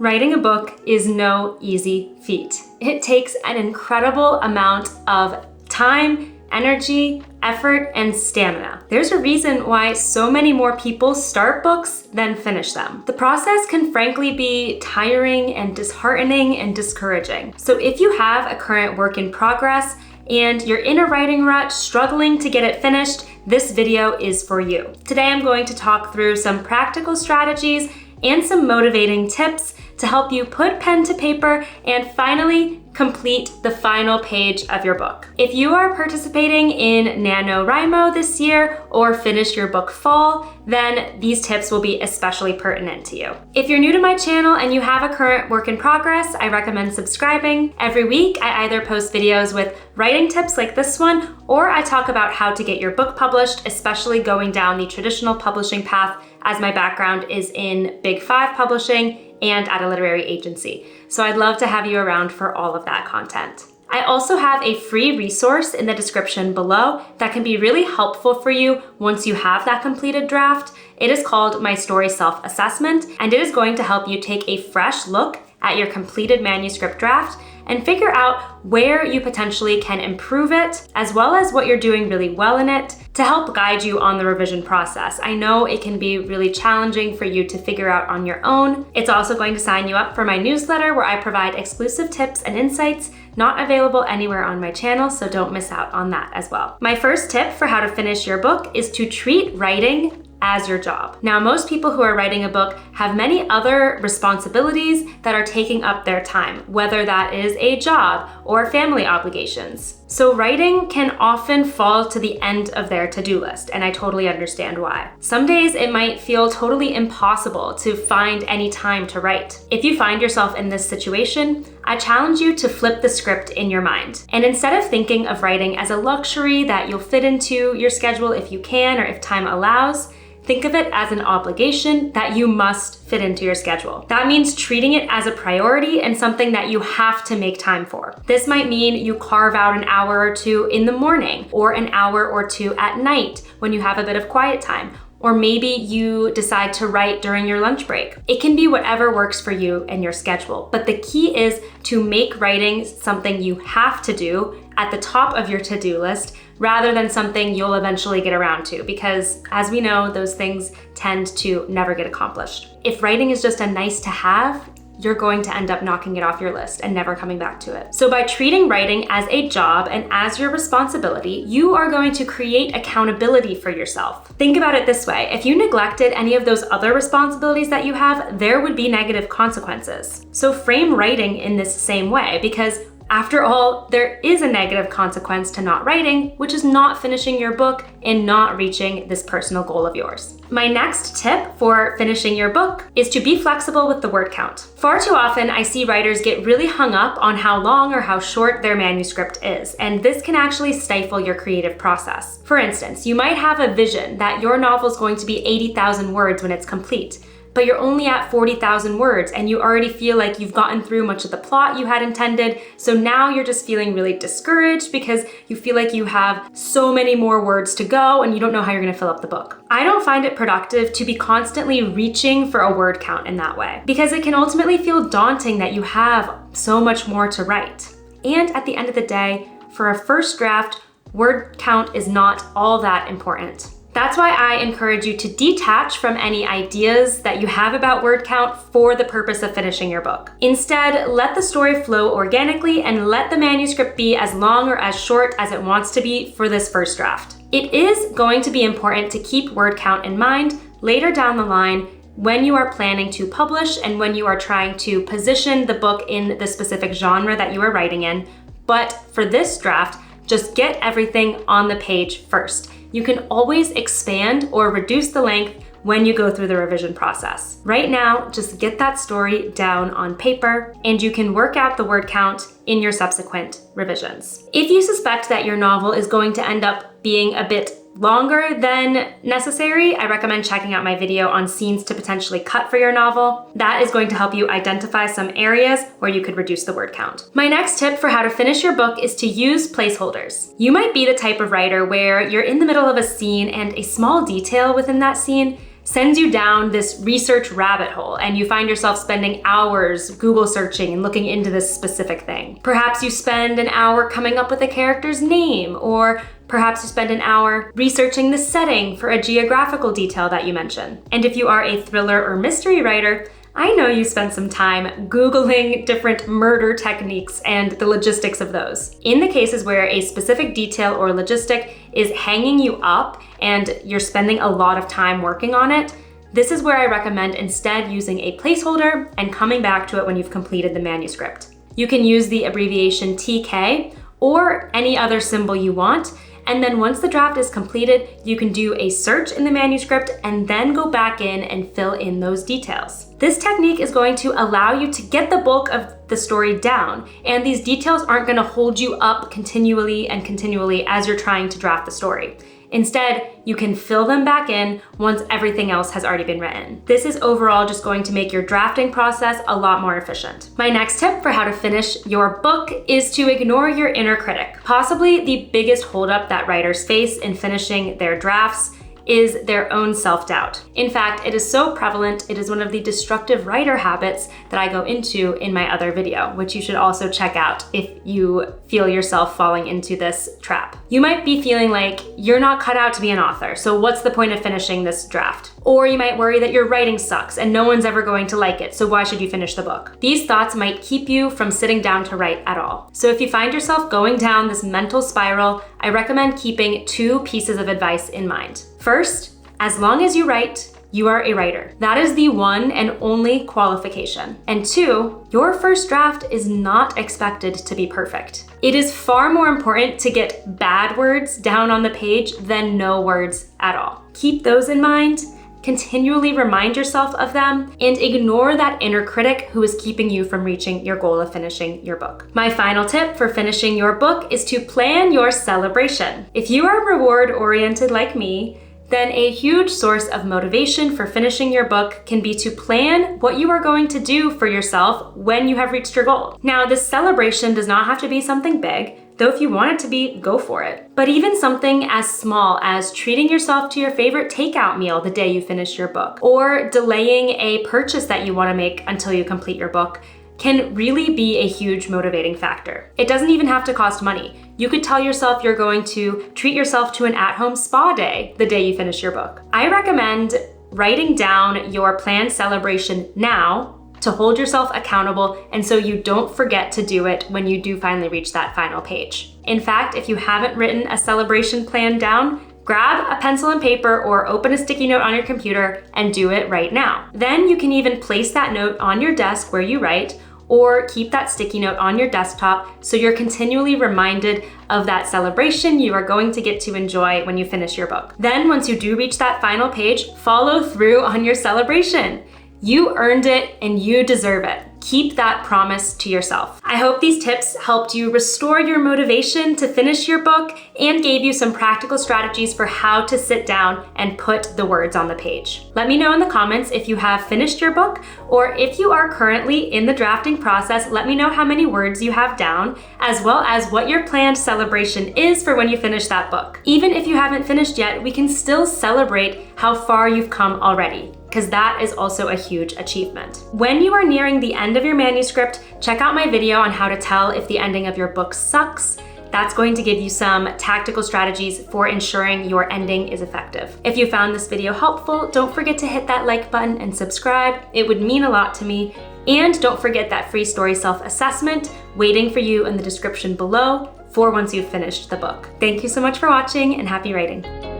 Writing a book is no easy feat. It takes an incredible amount of time, energy, effort, and stamina. There's a reason why so many more people start books than finish them. The process can frankly be tiring and disheartening and discouraging. So if you have a current work in progress and you're in a writing rut, struggling to get it finished, this video is for you. Today I'm going to talk through some practical strategies and some motivating tips to help you put pen to paper and finally complete the final page of your book. If you are participating in NaNoWriMo this year or finished your book fall, then these tips will be especially pertinent to you. If you're new to my channel and you have a current work in progress, I recommend subscribing. Every week, I either post videos with writing tips like this one, or I talk about how to get your book published, especially going down the traditional publishing path, as my background is in Big 5 publishing and at a literary agency. So I'd love to have you around for all of that content. I also have a free resource in the description below that can be really helpful for you once you have that completed draft. It is called My Story Self-Assessment, and it is going to help you take a fresh look at your completed manuscript draft and figure out where you potentially can improve it, as well as what you're doing really well in it, to help guide you on the revision process. I know it can be really challenging for you to figure out on your own. It's also going to sign you up for my newsletter where I provide exclusive tips and insights not available anywhere on my channel, so don't miss out on that as well. My first tip for how to finish your book is to treat writing as your job. Now, most people who are writing a book have many other responsibilities that are taking up their time, whether that is a job or family obligations. So writing can often fall to the end of their to-do list, and I totally understand why. Some days it might feel totally impossible to find any time to write. If you find yourself in this situation, I challenge you to flip the script in your mind. And instead of thinking of writing as a luxury that you'll fit into your schedule if you can or if time allows, think of it as an obligation that you must fit into your schedule. That means treating it as a priority and something that you have to make time for. This might mean you carve out an hour or two in the morning, or an hour or two at night when you have a bit of quiet time. Or maybe you decide to write during your lunch break. It can be whatever works for you and your schedule, but the key is to make writing something you have to do at the top of your to-do list rather than something you'll eventually get around to, because as we know, those things tend to never get accomplished. If writing is just a nice to have, you're going to end up knocking it off your list and never coming back to it. So by treating writing as a job and as your responsibility, you are going to create accountability for yourself. Think about it this way. If you neglected any of those other responsibilities that you have, there would be negative consequences. So frame writing in this same way, because after all, there is a negative consequence to not writing, which is not finishing your book and not reaching this personal goal of yours. My next tip for finishing your book is to be flexible with the word count. Far too often, I see writers get really hung up on how long or how short their manuscript is, and this can actually stifle your creative process. For instance, you might have a vision that your novel is going to be 80,000 words when it's complete, but you're only at 40,000 words and you already feel like you've gotten through much of the plot you had intended. So now you're just feeling really discouraged because you feel like you have so many more words to go and you don't know how you're gonna fill up the book. I don't find it productive to be constantly reaching for a word count in that way, because it can ultimately feel daunting that you have so much more to write. And at the end of the day, for a first draft, word count is not all that important. That's why I encourage you to detach from any ideas that you have about word count for the purpose of finishing your book. Instead, let the story flow organically and let the manuscript be as long or as short as it wants to be for this first draft. It is going to be important to keep word count in mind later down the line when you are planning to publish and when you are trying to position the book in the specific genre that you are writing in. But for this draft, just get everything on the page first. You can always expand or reduce the length when you go through the revision process. Right now, just get that story down on paper and you can work out the word count in your subsequent revisions. If you suspect that your novel is going to end up being a bit longer than necessary, I recommend checking out my video on scenes to potentially cut for your novel. That is going to help you identify some areas where you could reduce the word count. My next tip for how to finish your book is to use placeholders. You might be the type of writer where you're in the middle of a scene and a small detail within that scene sends you down this research rabbit hole and you find yourself spending hours Google searching and looking into this specific thing. Perhaps you spend an hour coming up with a character's name, or perhaps you spend an hour researching the setting for a geographical detail that you mention. And if you are a thriller or mystery writer, I know you spent some time Googling different murder techniques and the logistics of those. In the cases where a specific detail or logistic is hanging you up and you're spending a lot of time working on it, this is where I recommend instead using a placeholder and coming back to it when you've completed the manuscript. You can use the abbreviation TK or any other symbol you want. And then once the draft is completed, you can do a search in the manuscript and then go back in and fill in those details. This technique is going to allow you to get the bulk of the story down, and these details aren't going to hold you up continually as you're trying to draft the story. Instead, you can fill them back in once everything else has already been written. This is overall just going to make your drafting process a lot more efficient. My next tip for how to finish your book is to ignore your inner critic. Possibly the biggest holdup that writers face in finishing their drafts is their own self-doubt. In fact, it is so prevalent, it is one of the destructive writer habits that I go into in my other video, which you should also check out if you feel yourself falling into this trap. You might be feeling like you're not cut out to be an author, so what's the point of finishing this draft? Or you might worry that your writing sucks and no one's ever going to like it, so why should you finish the book? These thoughts might keep you from sitting down to write at all. So if you find yourself going down this mental spiral, I recommend keeping two pieces of advice in mind. First, as long as you write, you are a writer. That is the one and only qualification. And two, your first draft is not expected to be perfect. It is far more important to get bad words down on the page than no words at all. Keep those in mind, continually remind yourself of them, and ignore that inner critic who is keeping you from reaching your goal of finishing your book. My final tip for finishing your book is to plan your celebration. If you are reward-oriented like me, then a huge source of motivation for finishing your book can be to plan what you are going to do for yourself when you have reached your goal. Now, this celebration does not have to be something big, though if you want it to be, go for it. But even something as small as treating yourself to your favorite takeout meal the day you finish your book, or delaying a purchase that you want to make until you complete your book, can really be a huge motivating factor. It doesn't even have to cost money. You could tell yourself you're going to treat yourself to an at-home spa day the day you finish your book. I recommend writing down your planned celebration now to hold yourself accountable and so you don't forget to do it when you do finally reach that final page. In fact, if you haven't written a celebration plan down, grab a pencil and paper or open a sticky note on your computer and do it right now. Then you can even place that note on your desk where you write, or keep that sticky note on your desktop so you're continually reminded of that celebration you are going to get to enjoy when you finish your book. Then once you do reach that final page, follow through on your celebration. You earned it and you deserve it. Keep that promise to yourself. I hope these tips helped you restore your motivation to finish your book and gave you some practical strategies for how to sit down and put the words on the page. Let me know in the comments if you have finished your book, or if you are currently in the drafting process, let me know how many words you have down, as well as what your planned celebration is for when you finish that book. Even if you haven't finished yet, we can still celebrate how far you've come already, because that is also a huge achievement. When you are nearing the end of your manuscript, check out my video on how to tell if the ending of your book sucks. That's going to give you some tactical strategies for ensuring your ending is effective. If you found this video helpful, don't forget to hit that like button and subscribe. It would mean a lot to me. And don't forget that free story self-assessment waiting for you in the description below for once you've finished the book. Thank you so much for watching and happy writing.